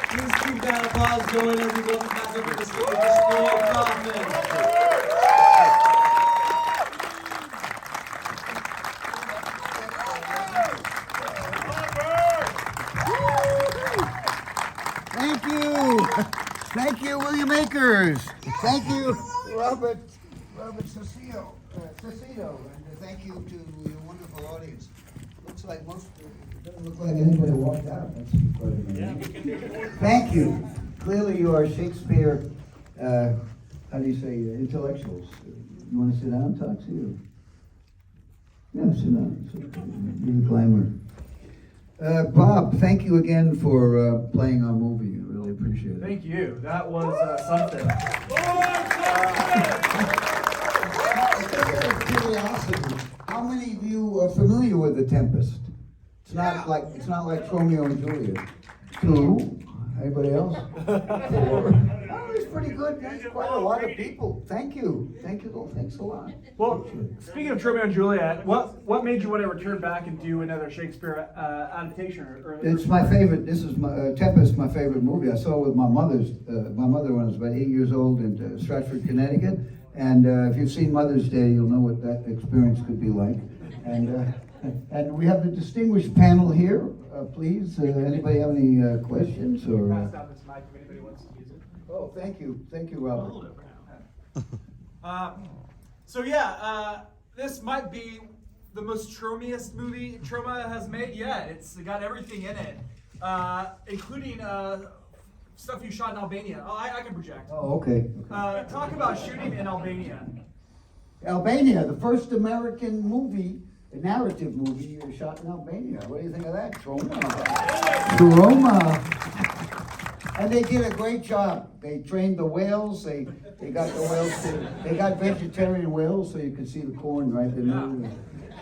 Please keep that applause going as we welcome back over the stage Lloyd Kaufman. Thank you. Thank you, William Akers. Thank you, Robert Saucedo. And thank you to your wonderful audience. Looks like it doesn't look like anybody walked out. That's quite amazing. Thank you. Clearly you are Shakespeare, how do you say, intellectuals. You want to sit down, Toxie? Or? Yeah, sit down. You're the glamour. Bob, thank you again for playing our movie. I really appreciate it. Thank you. That was something. Curiosity. How many of you are familiar with The Tempest? It's not like Romeo and Juliet. 2. Anybody else? 4. Oh, it's pretty good. That's quite a lot of people. Thank you. Thank you. Thanks a lot. Well, speaking of Troma and Juliet, what made you want to return back and do another Shakespeare adaptation? It's my favorite. This is Tempest, my favorite movie. I saw it with my mother when I was about 8 years old in Stratford, Connecticut. And if you've seen Mother's Day, you'll know what that experience could be like. And we have the distinguished panel here. Please, anybody have any questions or? Pass down this mic if anybody wants to use it. Oh, thank you, Robert. Hold it for now. So yeah, this might be the most Tromiest movie Troma has made yet. It's got everything in it, including stuff you shot in Albania. Oh, I can project. Oh, okay. Talk about shooting in Albania. Albania, the first American movie, a narrative movie shot in Albania. What do you think of that? Troma. And they did a great job. They trained the whales. They got the whales. They got vegetarian whales, so you could see the corn right there.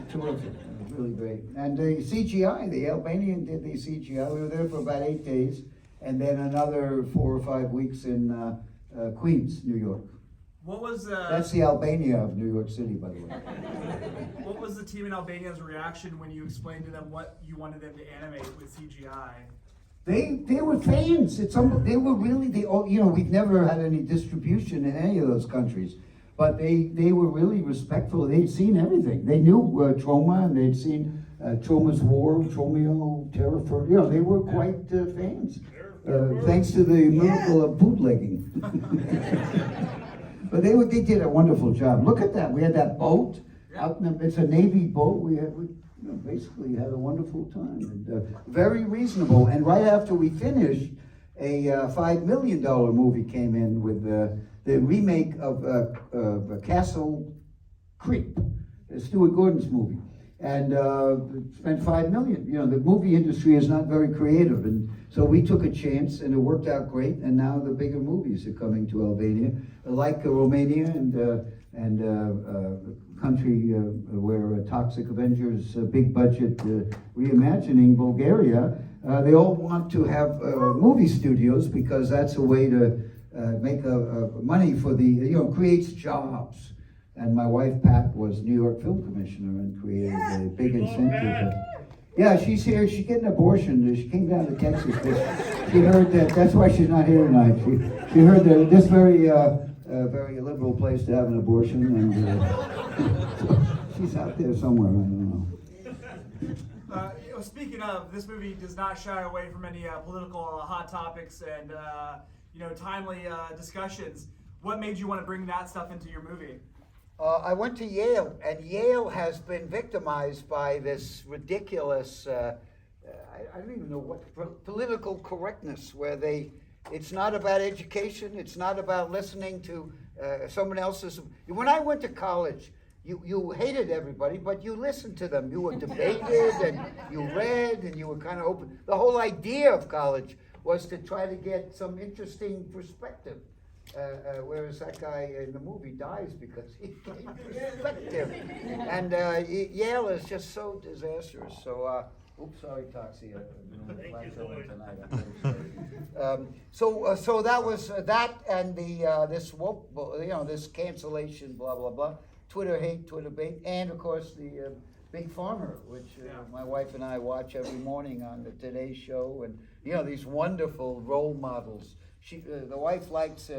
Terrific. It was really great. And the CGI, the Albanian did the CGI. We were there for about 8 days, and then another 4 or 5 weeks in Queens, New York. What was That's the Albania of New York City, by the way. What was the team in Albania's reaction when you explained to them what you wanted them to animate with CGI? They were fans. They were really we've never had any distribution in any of those countries, but they were really respectful. They'd seen everything. They knew Troma, and they'd seen Troma's War, Tromeo, Terror. They were quite fans. Thanks to the miracle of bootlegging. But they did a wonderful job. Look at that. We had that boat. It's a Navy boat. We basically had a wonderful time. And, very reasonable. And right after we finished, a $5 million movie came in with the remake of Castle Creek, Stuart Gordon's movie. And spent $5 million. The movie industry is not very creative. And so we took a chance, and it worked out great. And now the bigger movies are coming to Albania, like Romania and country where Toxic Avenger is big budget reimagining Bulgaria. They all want to have movie studios because that's a way to make money for creates jobs. And my wife Pat was New York Film Commissioner and created a big incentive. Yeah, she's here. She's getting an abortion. She came down to Texas. She heard that. That's why she's not here tonight. She heard that this very liberal place to have an abortion, and she's out there somewhere. I don't know. Speaking of, this movie does not shy away from any political hot topics and timely discussions. What made you want to bring that stuff into your movie? I went to Yale, and Yale has been victimized by this ridiculous, I don't even know what, political correctness, where it's not about education, it's not about listening to someone else's. When I went to college, you hated everybody, but you listened to them. You were debated, and you read, and you were kind of open. The whole idea of college was to try to get some interesting perspective. Whereas that guy in the movie dies because he gained perspective. And Yale is just so disastrous. So, oops, sorry, Toxie. So that was that, and this woke, this cancellation, blah blah blah, Twitter hate, Twitter bait, and of course the Big Farmer, which my wife and I watch every morning on the Today Show, and you know, these wonderful role models. The wife likes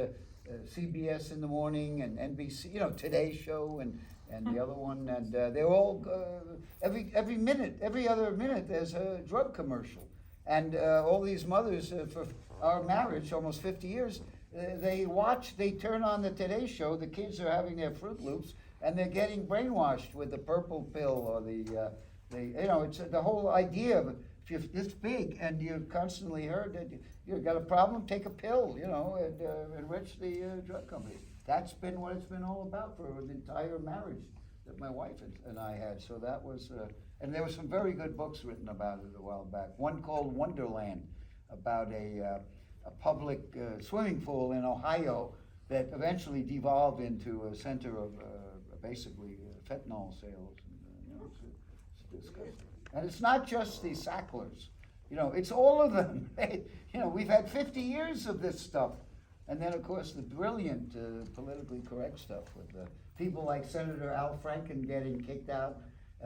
CBS in the morning and NBC, you know, Today Show and the other one, and they're all every other minute there's a drug commercial, and all these mothers for our marriage, almost 50 years, they turn on the Today Show. The kids are having their Fruit Loops, and they're getting brainwashed with the purple pill or the you know, it's the whole idea of if you're this big and you've constantly heard that you've got a problem, take a pill, you know, and enrich the drug companies. That's been what it's been all about for an entire marriage that my wife and I had. So that was, and there were some very good books written about it a while back. One called Wonderland, about a public swimming pool in Ohio that eventually devolved into a center of basically fentanyl sales. And, you know, it's disgusting. And it's not just the Sacklers, you know, it's all of them. You know, we've had 50 years of this stuff. And then, of course, the brilliant politically correct stuff with people like Senator Al Franken getting kicked out.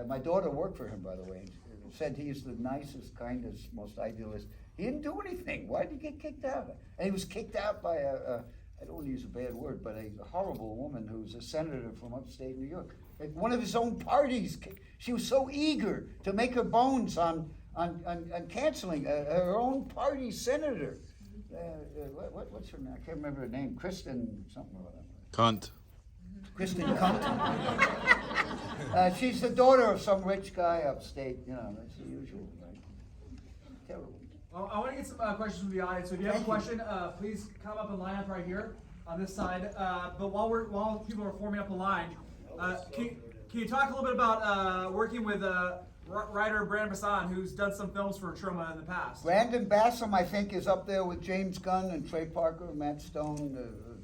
My daughter worked for him, by the way, and said he's the nicest, kindest, most idealist. He didn't do anything. Why did he get kicked out? And he was kicked out by I don't want to use a bad word, but a horrible woman who's a senator from upstate New York. Like one of his own parties. She was so eager to make her bones on canceling her own party senator. What's her name? I can't remember her name. Kristen something or other. Cunt. Kristen Cunt. She's the daughter of some rich guy upstate. You know, that's the usual, right? Terrible. Well, I want to get some questions from the audience. So if you have a question, please come up and line up right here on this side. But while people are forming up a line, can you talk a little bit about working with writer Brandon Bassan, who's done some films for Troma in the past? Brandon Bassam, I think, is up there with James Gunn and Trey Parker, Matt Stone,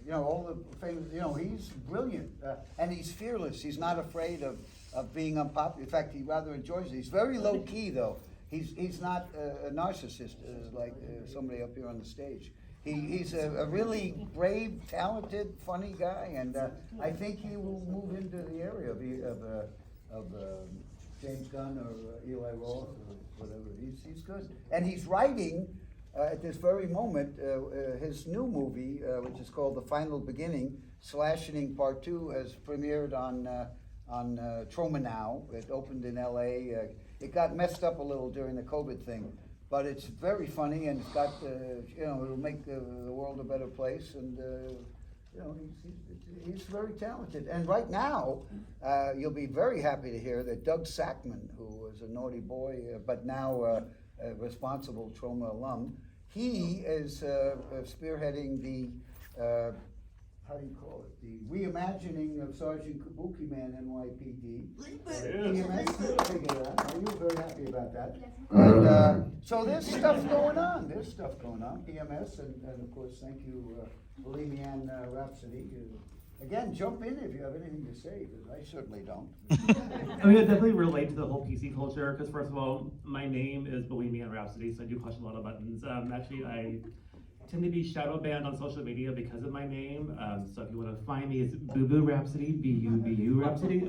you know, all the famous, you know, he's brilliant. And he's fearless. He's not afraid of being unpopular. In fact, he rather enjoys it. He's very low key, though. He's not a narcissist like somebody up here on the stage. He's a really brave, talented, funny guy, and I think he will move into the area of James Gunn or Eli Roth or whatever. He's good, and he's writing at this very moment his new movie, which is called The Final Beginning. Slashing Part 2 has premiered on Troma now. It opened in L.A. It got messed up a little during the COVID thing, but it's very funny, and it's got you know, it'll make the world a better place, and you know, he's very talented. And right now, you'll be very happy to hear that Doug Sackman, who was a naughty boy, but now a responsible Troma alum, he is spearheading the, how do you call it, the reimagining of Sergeant Bulimianne NYPD. PMS, you're very happy about that. And so there's stuff going on. PMS, and of course, thank you, Bulimianne Rhapsody. Again, jump in if you have anything to say, because I certainly don't. I mean, I definitely relate to the whole PC culture, because first of all, my name is Bulimianne Rhapsody, so I do push a lot of buttons. Actually, I tend to be shadow banned on social media because of my name. So if you want to find me, it's Boo Boo Rhapsody, B-U-B-U Rhapsody.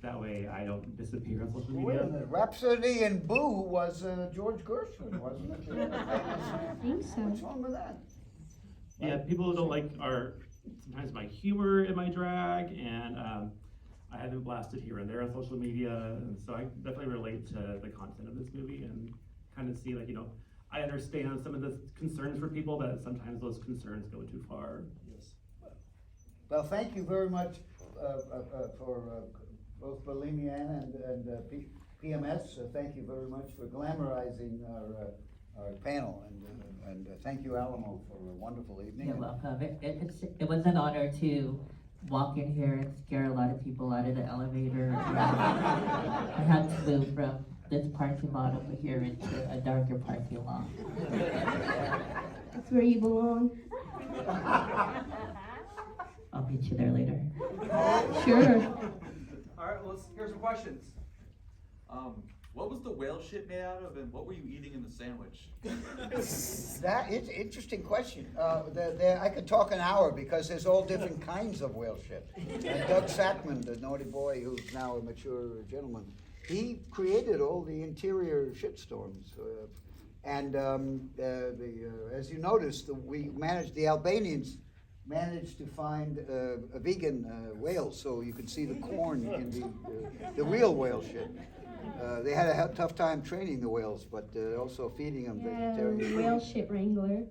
That way I don't disappear on social media. Wait a minute. Rhapsody and Boo was George Gershwin, wasn't it? I think so. What's wrong with that? Yeah, people don't like sometimes my humor in my drag, and I have been blasted here and there on social media, and so I definitely relate to the content of this movie and kind of see, like, you know, I understand some of the concerns for people, that sometimes those concerns go too far. Yes. Well, thank you very much for both Bulimianne and PMS. Thank you very much for glamorizing our panel, and thank you, Alamo, for a wonderful evening. You're welcome. It was an honor to walk in here and scare a lot of people out of the elevator. I had to move from this parking lot over here into a darker parking lot. That's where you belong. I'll meet you there later. Sure. All right, well, here's some questions. What was the whale shit made out of, and what were you eating in the sandwich? That is an interesting question. I could talk an hour because there's all different kinds of whale shit. And Doug Sackman, the naughty boy who's now a mature gentleman, he created all the interior shitstorms. And as you noticed, the Albanians managed to find a vegan whale, so you could see the corn in the real whale shit. They had a tough time training the whales, but also feeding them vegetarian. Whale shit wrangler.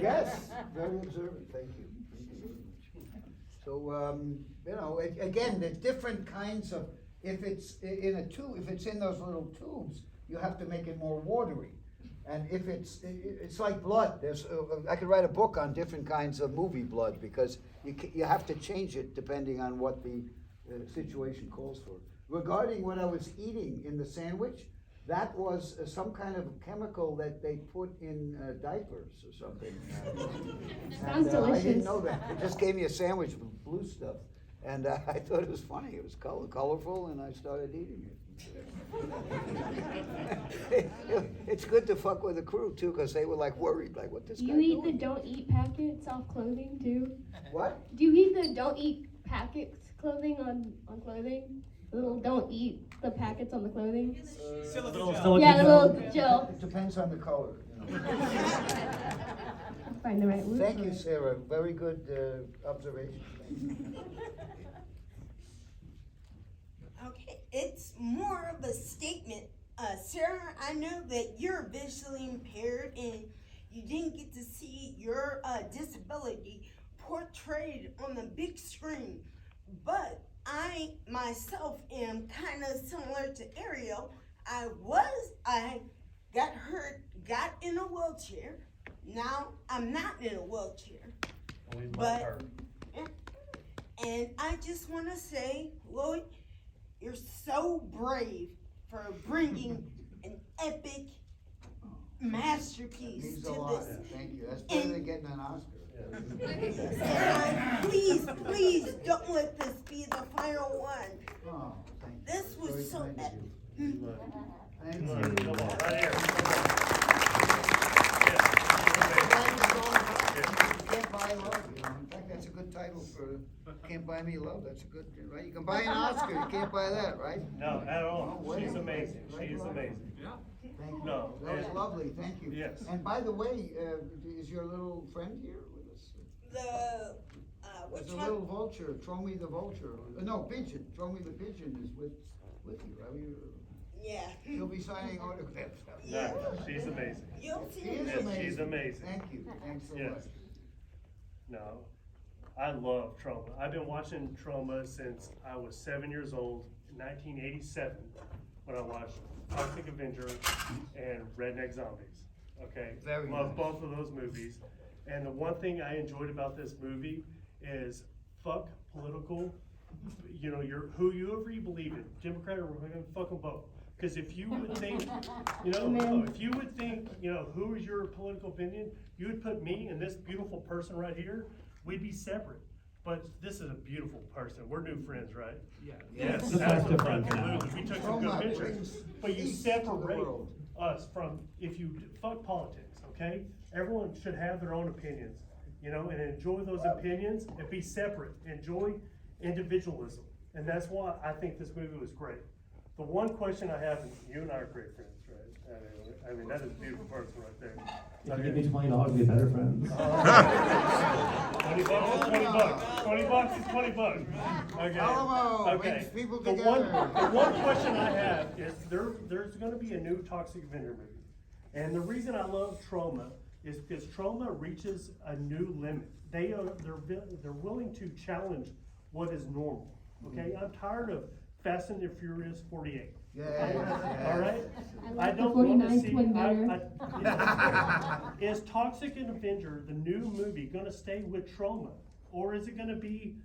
Yes, very observant. Thank you. Thank you very much. So you know, again, there's different kinds of. If it's in a tube, if it's in those little tubes, you have to make it more watery. And if it's like blood. There's I could write a book on different kinds of movie blood because you have to change it depending on what the situation calls for. Regarding what I was eating in the sandwich, that was some kind of chemical that they put in diapers or something. Sounds delicious. I didn't know that. It just gave me a sandwich with blue stuff, and I thought it was funny. It was colorful, and I started eating it. It's good to fuck with the crew too, because they were like worried, like what this Do guy you eat the doing? don't eat packets off clothing too? What? Do you eat the don't eat packets clothing on clothing? The little don't eat the packets on the clothing? Silicone Little gel. silicone Yeah, the gel. little gel. It depends on the color. You know. I'll find the right word. Thank for you, it. Sarah. Very good observation. Okay, it's more of a statement. Sarah, I know that you're visually impaired and you didn't get to see your disability portrayed on the big screen, but I myself am kind of similar to Ariel. I got hurt, got in a wheelchair. Now I'm not in a wheelchair. But, and I just want to say, Lloyd, you're so brave for bringing an epic masterpiece Means to a lot. this. Thank you. That's better than getting an Oscar. Sarah, please don't let this be the final one. Oh, thank you. This was Very so kind of epic. you. Thank you. Come on, right here. You can't buy love, you know. In fact, that's a good title for Can't Buy Me Love. That's a good, right? You can buy an Oscar, you can't buy that, right? No, at all. No way. She's amazing. Right, She is right. amazing. Thank you. No, That was and- lovely, thank you. Yes. And by the way, is your little friend here with us? The, which There's a one? little vulture, Tromy the vulture. No, pigeon. Tromy the pigeon is with you, right? Yeah. She'll be signing autographs. Yeah. No, she's amazing. You'll see She is Yes, amazing. she's amazing. Thank you, thanks so Yes. much. No, I love Troma. I've been watching Troma since I was 7 years old, in 1987, when I watched Toxic Avenger and Redneck Zombies. Okay, Very love nice. both of those movies. And the one thing I enjoyed about this movie is fuck political. You know, whoever you believe in, Democrat or Republican, fuck them both. Because if you would think, Amen. if you would think, who is your political opinion, you would put me and this beautiful person right here, we'd be separate. But this is a beautiful person. We're new friends, right? Yeah. Yes, absolutely. We took some Troma good pictures. brings But you peace to the separate world. us from, fuck politics, okay? Everyone should have their own opinions, and enjoy those opinions and be separate. Enjoy individualism. And that's why I think this movie was great. The one question I have is, you and I are great friends, right? I mean, that is a beautiful person right there. If you give me $20, we'll be better friends. $20 is $20. $20 is $20. Okay. Alamo Okay. brings people The together. one question I have is there's going to be a new Toxic Avenger movie, and the reason I love Troma is because Troma reaches a new limit. They're willing to challenge what is normal. Okay, I'm tired of Fast and the Furious 48. Yeah. All right. I like the don't want to 49th see. one better. Is Toxic Avenger, the new movie, going to stay with Troma, or is it going to be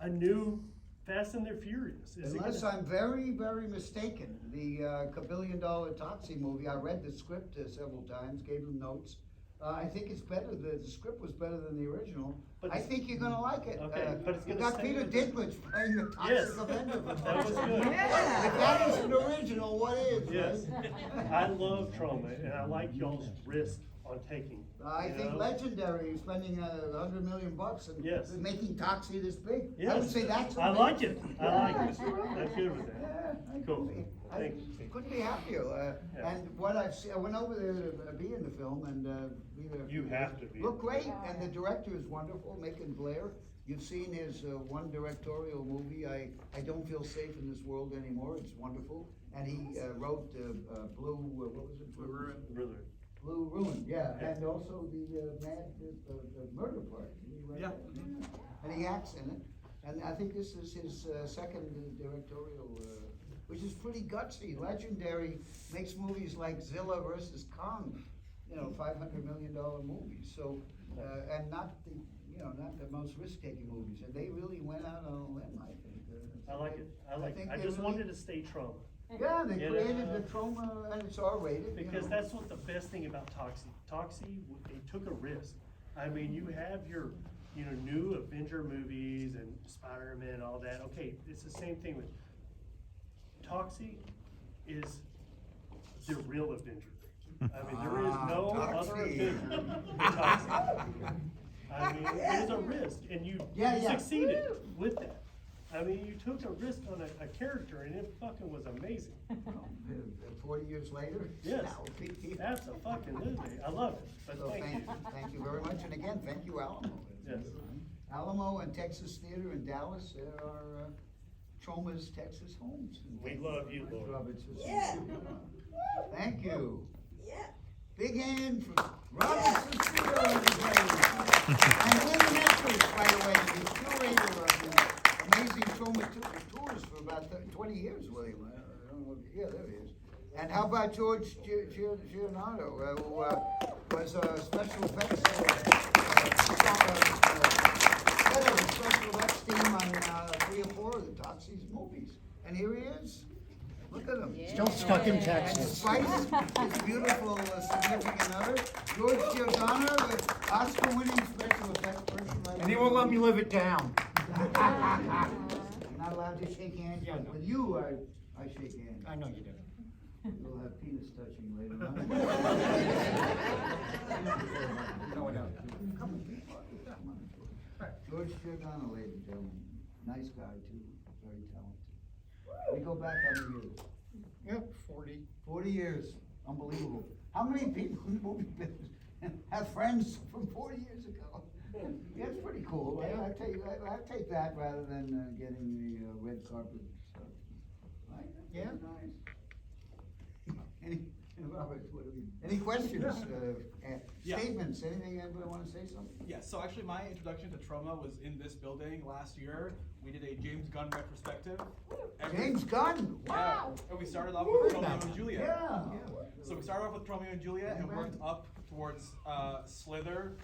a new Fast and the Furious? Is Unless it gonna, I'm very, very mistaken, the $1 billion Toxie movie, I read the script several times, gave them notes. I think it's better, the script was better than the original. But I it's- think you're gonna like it. Okay, but it's You gonna got stay Peter with Dinklage playing the Yes. Toxic Avenger. for That was fuck's sake. good. If that isn't original, what is? Yes. right? I love Troma, and I like y'all's risk on taking. I you think know? Legendary is spending $100 million and Yes. making Toxie this big. I Yes. would say that's. I like it. I like Yeah, it. you're right. I'm good with that. Yeah, Cool. I Thanks. couldn't be happier. Yeah. And what I've seen, I went over there to be in the film and be there. You have to be. Look great, and the director is wonderful, Macon Blair. You've seen his one directorial movie, I Don't Feel Safe in This World Anymore. It's wonderful. And he wrote Blue, what was it? Blue Ruin. Really. Blue Ruin, yeah, Yeah. and also the murder part. Did he write Yeah. that? And he acts in it. And I think this is his second directorial, which is pretty gutsy. Legendary makes movies like Zilla versus Kong, $500 million movies. So, and not the most risk-taking movies. And they really went out on a limb, I think. I like it. think I they just really- wanted to stay Troma. Yeah, they You created know, the Troma, and it's R-rated. Because that's what the best thing about Toxie. Toxie, they took a risk. I mean, you have your, new Avenger movies and Spider-Man and all that. Okay, it's the same thing with Toxie is the real Avenger. I mean, there is no other Toxie. Avenger than Toxie. I mean, it is a risk, and you succeeded with that. I mean, you took a risk on a character, and it fucking was amazing. 40 years later. Yes, now, big deal. that's a fucking movie. I love it. But So thank you. thank you very much, and again, thank you, Alamo. Yes. Alamo and Texas Theater in Dallas, there are Troma's Texas homes. We love you, Lord. Robert's. Yeah. Thank you. Yeah. Big hand for Robertson Studio, everybody. And William Edwards, by the way, the curator of the amazing Troma tours for about 20 years, William. I don't know, yeah, there he is. And how about George Giordano, who was a special effects head of the special effects team on 3 or 4 of the Toxie's movies. And here he is. Look at him. Still stuck in And Texas. despite his beautiful significant other, George Giordano, the Oscar-winning special effects person. And he won't let me live it down. I'm not allowed to shake hands, Yeah, but no. with you, I shake hands. I know you do. We'll have penis touching later on. No, I don't. Come on. George Giordano, ladies and gentlemen, nice guy too, very talented. We go back how many years? Yep, 40. 40 years, unbelievable. How many people in the movie business have friends from 40 years ago? Yeah, it's pretty cool. I take that rather than getting the red carpet stuff. Right? Yeah. Nice. Robert, any questions, Yeah. statements, anything, anybody wanna say something? Yeah, so actually my introduction to Troma was in this building last year. We did a James Gunn retrospective. James Gunn, wow! Yeah, and we started off with Romeo and Juliet. Yeah. So we started off with Romeo and Juliet and worked up towards Slither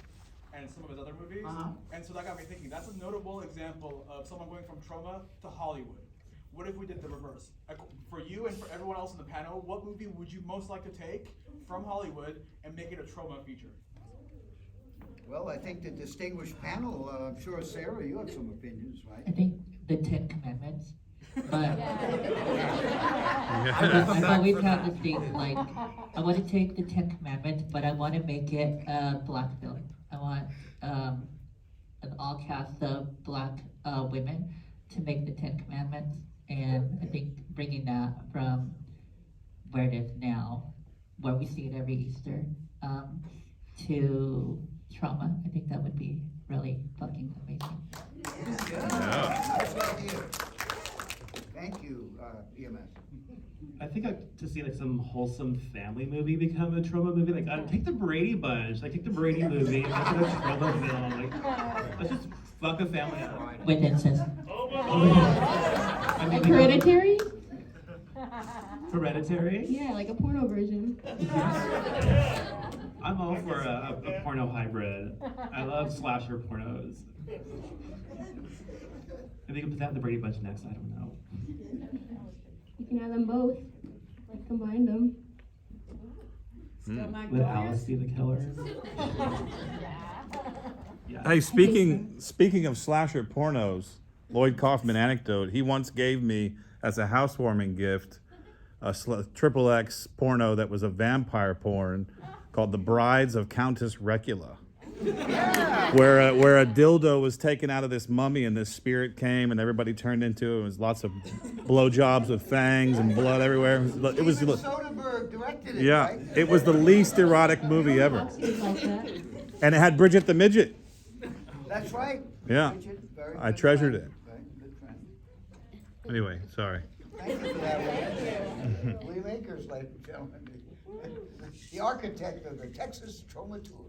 and some of his other movies. Uh-huh. And so that got me thinking, that's a notable example of someone going from Troma to Hollywood. What if we did the reverse? For you and for everyone else in the panel, what movie would you most like to take from Hollywood and make it a Troma feature? Well, I think the distinguished panel, I'm sure Sarah, you have some opinions, I right? think the 10 Commandments, but I've I've always had this thing, like, I want to take the 10 Commandments, but I want to make it a black film. I want an all cast of black women to make the 10 Commandments, and I think bringing that from where it is now, where we see it every Easter, to Troma, I think that would be really fucking amazing. Nice idea. Thank you, EMS. I think I'd to see like some wholesome family movie become a Troma movie. Like, I'd take the Brady Bunch, like take the Brady movie, make it a Troma film. Like, let's just fuck a family up. With incest. I mean, Like Hereditary? Hereditary? Yeah, like a porno version. I'm all for a porno hybrid. I love slasher pornos. Maybe you can put that in the Brady Bunch next, I don't know. You can have them both. Like combine them. Would Alice be the killer? Yeah. Hey, speaking of slasher pornos, Lloyd Kaufman anecdote. He once gave me as a housewarming gift a XXX porno that was a vampire porn called The Brides of Countess Recula. Where a dildo was taken out of this mummy and this spirit came and everybody turned into it. It was lots of blowjobs with fangs and blood everywhere. It was Steven Soderbergh directed it, yeah, right? it was the least erotic movie ever. And it had Bridget the Midget. That's right. Yeah. Richard, very I good treasured friend. it. Very good friend. Anyway, sorry. Thank you for that. William Akers, ladies and gentlemen. The architect of the Texas Troma Tour.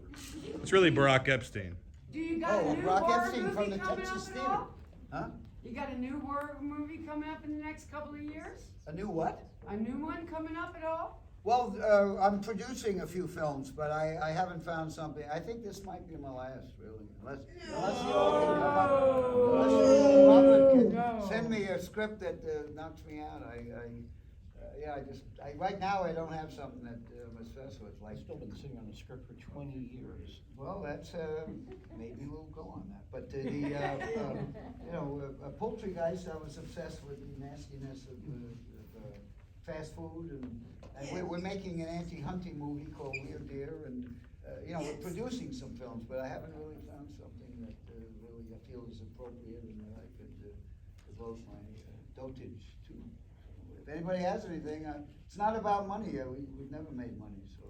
It's really Barack Epstein. Do you got a new Brock horror Epstein movie from the coming Texas up at Theater. all? Huh? You got a new horror movie coming up in the next couple of years? A new what? A new one coming up at all? Well, I'm producing a few films, but I haven't found something. I think this might be my last, really. Unless you all can come up, unless Robert can send me a script that knocks me out. Right now I don't have something that I'm obsessed with. Like, I've still been sitting on the script for 20 years. well, that's maybe we'll go on that. But Poultry Guys, I was obsessed with the nastiness of fast food, and we're making an anti-hunting movie called Weird Deer, and we're producing some films, but I haven't really found something that really I feel is appropriate and that I could devote my dotage to. If anybody has anything, it's not about money. We've never made money, so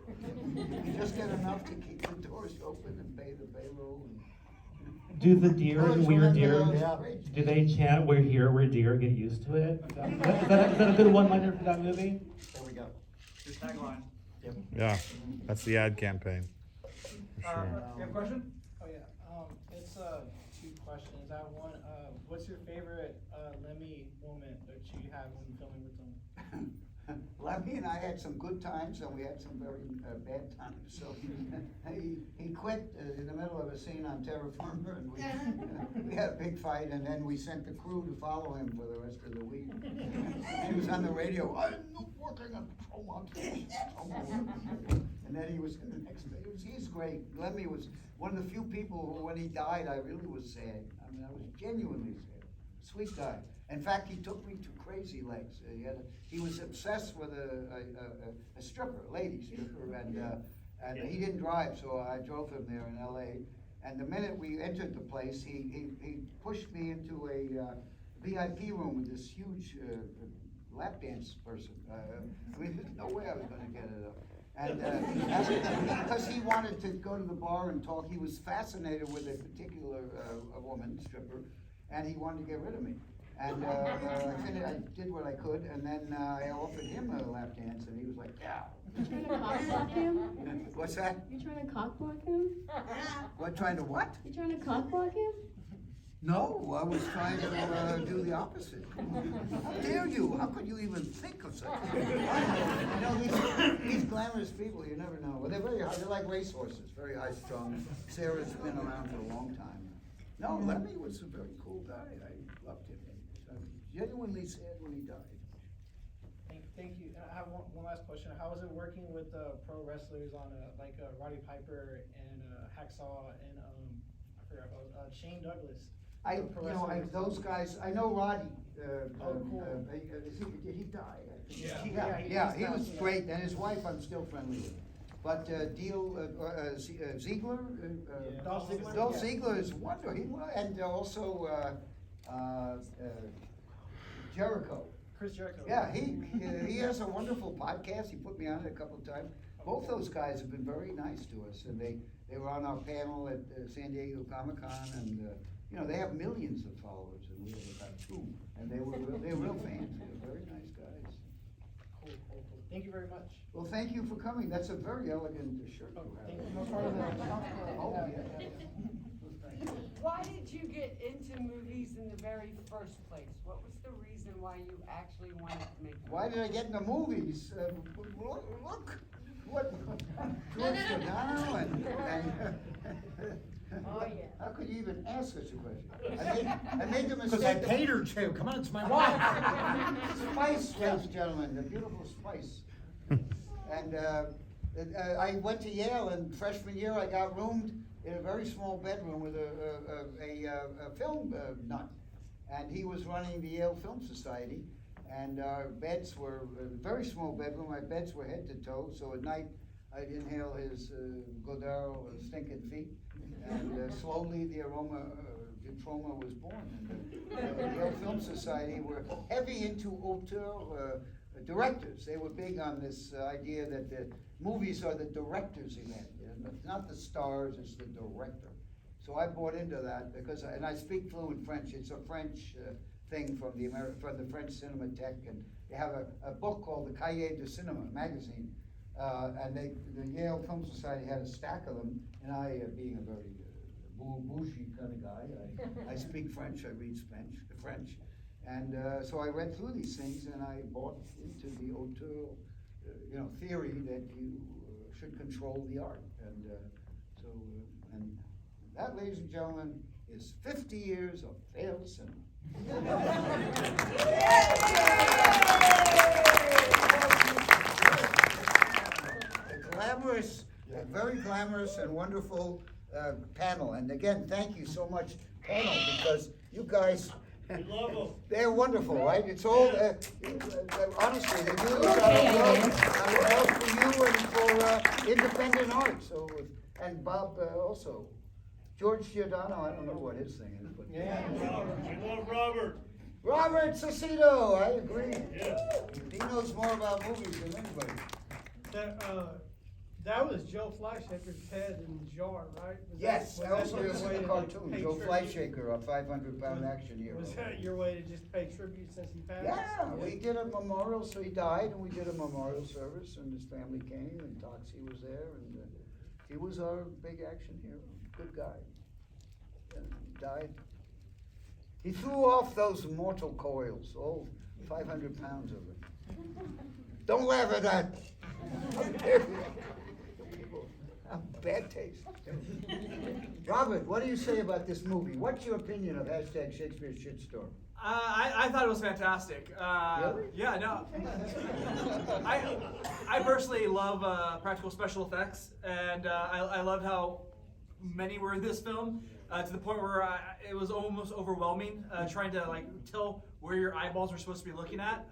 we just get enough to keep the doors open and pay the payroll. Do the deer and weird deer, Great. do they chant "We're here, we're deer"? Get used to it. Is that a good one-liner for that movie? There we go. Your tagline. Yeah, that's the ad campaign. For You sure. have a question? Oh yeah, it's two questions. I have one, what's your favorite Lemmy moment that you have when filming with them? Lemmy and I had some good times, and we had some very bad times. So he quit in the middle of a scene on Terra Firma, and we had a big fight, and then we sent the crew to follow him for the rest of the week. He was on the radio, I'm working on Troma. And then he was in the next day. He's great. Lemmy was one of the few people who, when he died, I really was sad. I mean, I was genuinely sad. Sweet guy. In fact, he took me to Crazy Legs. He was obsessed with a stripper, a lady stripper, and he didn't drive, so I drove him there in L.A. And the minute we entered the place, he pushed me into a VIP room with this huge lap dance person. I mean, there's no way I was going to get it up. And because he wanted to go to the bar and talk, he was fascinated with a particular woman, stripper, and he wanted to get rid of me. And I did what I could, and then I offered him a lap dance, and he was like, yeah. You trying to cock block him? What's that? You trying to cock block him? What, trying to what? You trying to cock block him? No, I was trying to do the opposite. How dare you? How could you even think of such a thing? These glamorous people, you never know. Well, they're very high, they're like racehorses, very high strung. Sarah's been around for a long time. No, Lemmy was a very cool guy. I loved him. I was genuinely sad when he died. Thank you. I have one last question. How was it working with pro wrestlers on like Roddy Piper and Hacksaw and I forgot about Shane Douglas? Those guys. I know Roddy. Cool. Did he die? Yeah, he was great, and his wife I'm still friendly with. But Ziegler, Dolph Ziegler is wonderful. And also Jericho. Chris Jericho. Yeah, he has a wonderful podcast. He put me on it a couple of times. Both those guys have been very nice to us, and they were on our panel at San Diego Comic-Con, and they have millions of followers, and we have about 2, and they were real fans. They were very nice guys. Cool. Thank you very much. Well, thank you for coming. That's a very elegant shirt. Thank you. No problem. Oh, yeah. Why did you get into movies in the very first place? What was the reason why you actually wanted to make movies? Why did I get into movies? Look, what George Sedano and Oh, yeah. how could you even ask such a question? I made the mistake. Because I paid her to. Come on, it's my wife. Spice, ladies and gentlemen, the beautiful Spice. And I went to Yale, and freshman year I got roomed in a very small bedroom with a film nut. And he was running the Yale Film Society, and our beds were a very small bedroom. My beds were head to toe, so at night I'd inhale his Godard stinking feet, and slowly the aroma, the Troma was born. And the Yale Film Society were heavy into auteur directors. They were big on this idea that the movies are the director's event. It's not the stars, it's the director. So I bought into that because, and I speak fluent French. It's a French thing from the French Cinematheque, and they have a book called the Cahiers du Cinéma magazine, and the Yale Film Society had a stack of them. And I, being a very bougie kind of guy, I speak French. I read French, and so I read through these things, and I bought into the auteur, theory that you should control the art, and and that, ladies and gentlemen, is 50 years of failed cinema. A very glamorous and wonderful panel. And again, thank you so much, panel, because you guys, they're wonderful, right? It's all, honestly, they do this out of love for you and for independent art. So, and Bob also. George Giordano, I don't know what his thing is, but Yeah, we love Robert. Robert Saucedo, I agree. Yeah. He knows more about movies than anybody. That was Joe Fleischaker's head in the jar, right? Yes, I also your used way the to cartoon, pay Joe tribute? Fleischaker, a 500-pound action hero. Was that your way to just pay tribute since he passed? Yeah, we did a memorial, so he died, and we did a memorial service, and his family came, and Toxie was there, and he was our big action hero, good guy. And died. He threw off those mortal coils, all 500 pounds of it. Don't laugh at that. Bad taste. Robert, what do you say about this movie? What's your opinion of hashtag Shakespeare's Shitstorm? I thought it was fantastic. Really? Yeah, no. I personally love practical special effects, and I loved how many were in this film, to the point where it was almost overwhelming, trying to tell where your eyeballs were supposed to be looking at.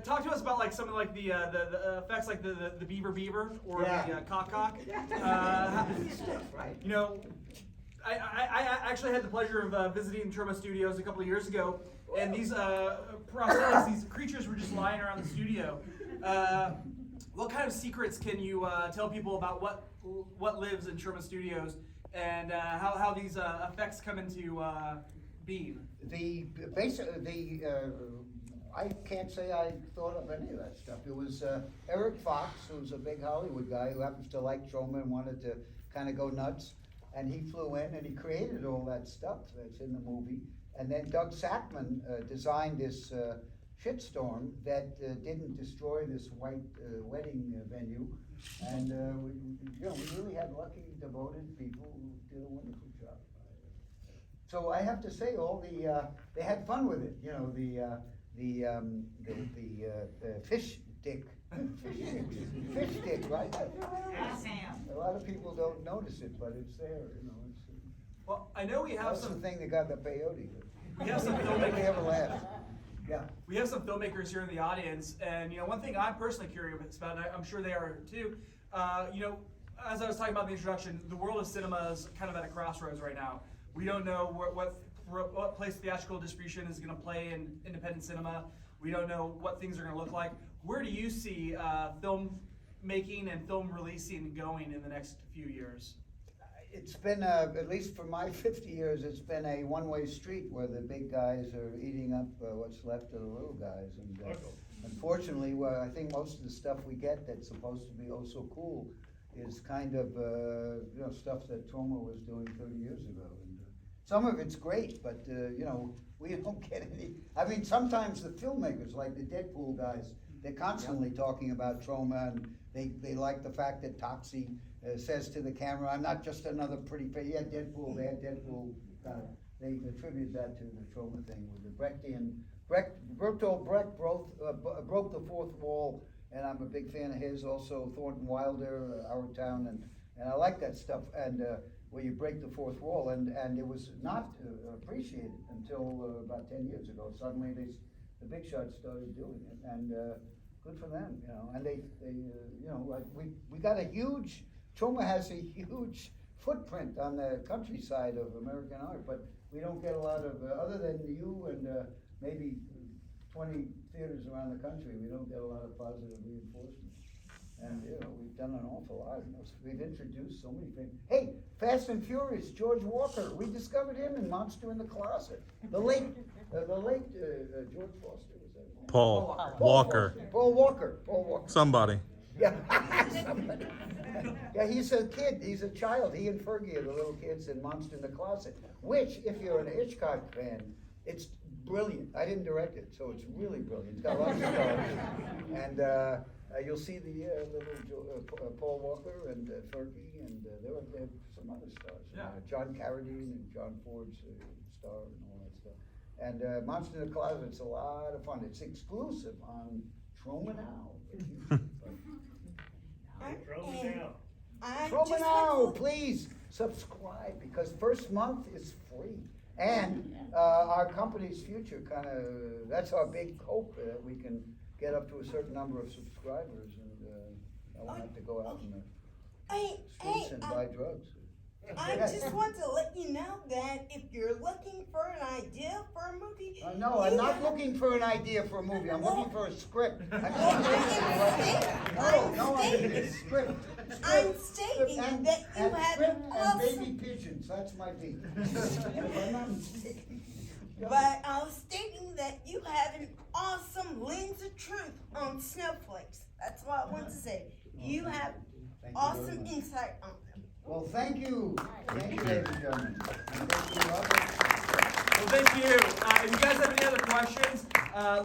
Talk to us about some of the effects, like the beaver or the cock. Right. I actually had the pleasure of visiting Troma Studios a couple of years ago, and these prosthetics, these creatures were just lying around the studio. What kind of secrets can you tell people about what lives in Troma Studios, and how these effects come into being? I can't say I thought of any of that stuff. It was Eric Fox, who's a big Hollywood guy who happens to like Troma and wanted to kind of go nuts. And he flew in and he created all that stuff that's in the movie. And then Doug Sackman designed this shitstorm that didn't destroy this white wedding venue. And we really had lucky, devoted people who did a wonderful job. So I have to say, they had fun with it. The fish stick. Fish stick, right? A lot of people don't notice it, but it's there, Well, I know we have That's the thing that got the peyote. We have some Nobody ever laughed. Yeah. We have some filmmakers here in the audience, and one thing I'm personally curious about, and I'm sure they are too. As I was talking about in the introduction, the world of cinema is kind of at a crossroads right now. We don't know what place theatrical distribution is going to play in independent cinema. We don't know what things are going to look like. Where do you see film making and film releasing going in the next few years? It's been, at least for my 50 years, it's been a one-way street where the big guys are eating up what's left of the little guys. And unfortunately, I think most of the stuff we get that's supposed to be oh so cool is kind of stuff that Troma was doing 30 years ago. And some of it's great, but we don't get any. I mean, sometimes the filmmakers, like the Deadpool guys, they're constantly talking about Troma, and they like the fact that Toxie says to the camera, "I'm not just another pretty face." Yeah, Deadpool. They had Deadpool. They attribute that to the Troma thing with the Brechtian. Bertolt Brecht broke the fourth wall, and I'm a big fan of his. Also, Thornton Wilder, Our Town, and I like that stuff. And where you break the fourth wall, and it was not appreciated until about 10 years ago. Suddenly, the big shots started doing it, and good for them, you know, and they, you know, like, we got a huge, Troma has a huge footprint on the countryside of American art, but we don't get a lot of, other than you and, maybe 20 theaters around the country, we don't get a lot of positive reinforcement. And, you know, we've done an awful lot. You know, we've introduced so many things. Hey, Fast and Furious, George Walker, we discovered him in Monster in the Closet. The late George Foster, was that? Paul Walker. Paul Walker. Somebody. Yeah, somebody. Yeah, he's a kid, he's a child. He and Fergie are the little kids in Monster in the Closet, which, if you're an Hitchcock fan, it's brilliant. I didn't direct it, so it's really brilliant. It's got lots of stars. And you'll see the little Paul Walker and Fergie, and there are some other stars. Yeah. John Carradine and John Ford's star and all that stuff. And Monster in the Closet, it's a lot of fun. It's exclusive on Troma Now. Troma Now, please subscribe, because first month is free. And our company's future that's our big hope, that we can get up to a certain number of subscribers, and I won't have to go out in the streets and buy drugs. I just want to let you know that if you're looking for an idea for a movie, No, I'm not looking for an idea for a movie. I'm looking for a script. I'm stating that you have script and awesome. baby pigeons. That's my beat. If I'm not mistaken. But I was stating that you have an awesome lens of truth on snowflakes. That's what I want to say. You have awesome insight on them. Well, thank you. Thank you, ladies and gentlemen. And thank you, Robert. Well, thank you. If you guys have any other questions,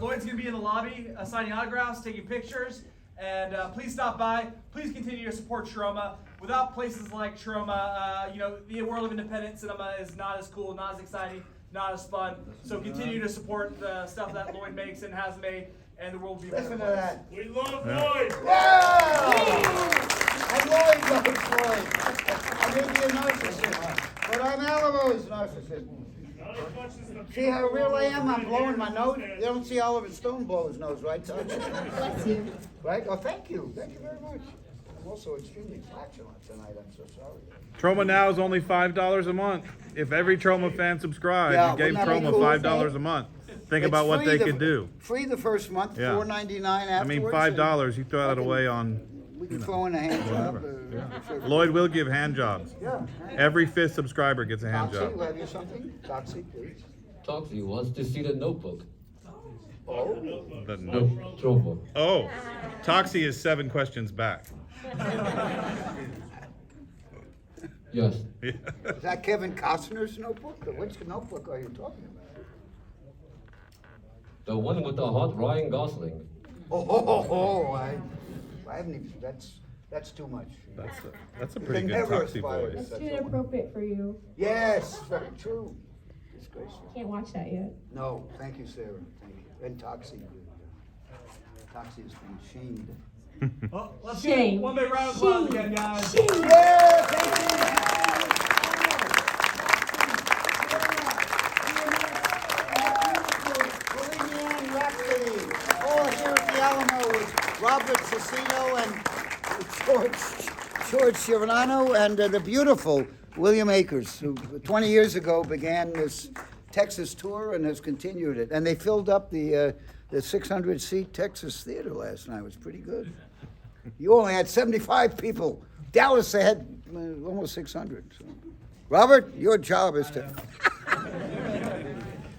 Lloyd's going to be in the lobby signing autographs, taking pictures, and please stop by. Please continue to support Troma. Without places like Troma, you know, the world of independent cinema is not as cool, not as exciting, not as fun. So continue to support the stuff that Lloyd makes and has made, and the world will be a better Listen to place. that. We love Lloyd. Yeah! And Lloyd loves Lloyd. I may be a narcissist, but I'm Alamo's narcissist. See how real I am? I'm blowing my nose. You don't see Oliver Stone blow his nose, right, Todd? Bless you. Right? Oh, thank you. Thank you very much. I'm also extremely flatulent tonight. I'm so sorry. Troma Now is only $5 a month. If every Troma fan subscribed and gave wouldn't that be Troma cool? $5 a month, think It's about what free they could do. Free the first month, Yeah. $4.99 I afterwards. mean, $5, you throw that away on. We can throw in a hand job. Lloyd will give hand jobs. Yeah. Every 5th subscriber gets a hand Toxie, job. will have you something? Toxie, please. Toxie wants to see the notebook. Oh. No, Troma. Oh, Toxie is 7 questions back. Yes. Is that Kevin Costner's notebook? Or which notebook are you talking about? The one with the hot Ryan Gosling. I haven't even, that's too much. That's a You pretty can good never Toxie aspire to voice. That's such too a- inappropriate for you. Yes, very true. Disgraceful. Can't watch that yet. No, thank you, Sarah. Thank you. And Toxie. Toxie has been shamed. Well, let's Shame. get one big round of applause again, guys. Yeah, thank you. Bulimianne, Rhapsody. Oh, here at the Alamo with Robert Saucedo and George Giordano and the beautiful William Akers, who 20 years ago began this Texas tour and has continued it. And they filled up the 600-seat Texas theater last night. It was pretty good. You only had 75 people. Dallas, they had almost 600. So. Robert, your job is to...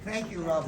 Thank you, Robert.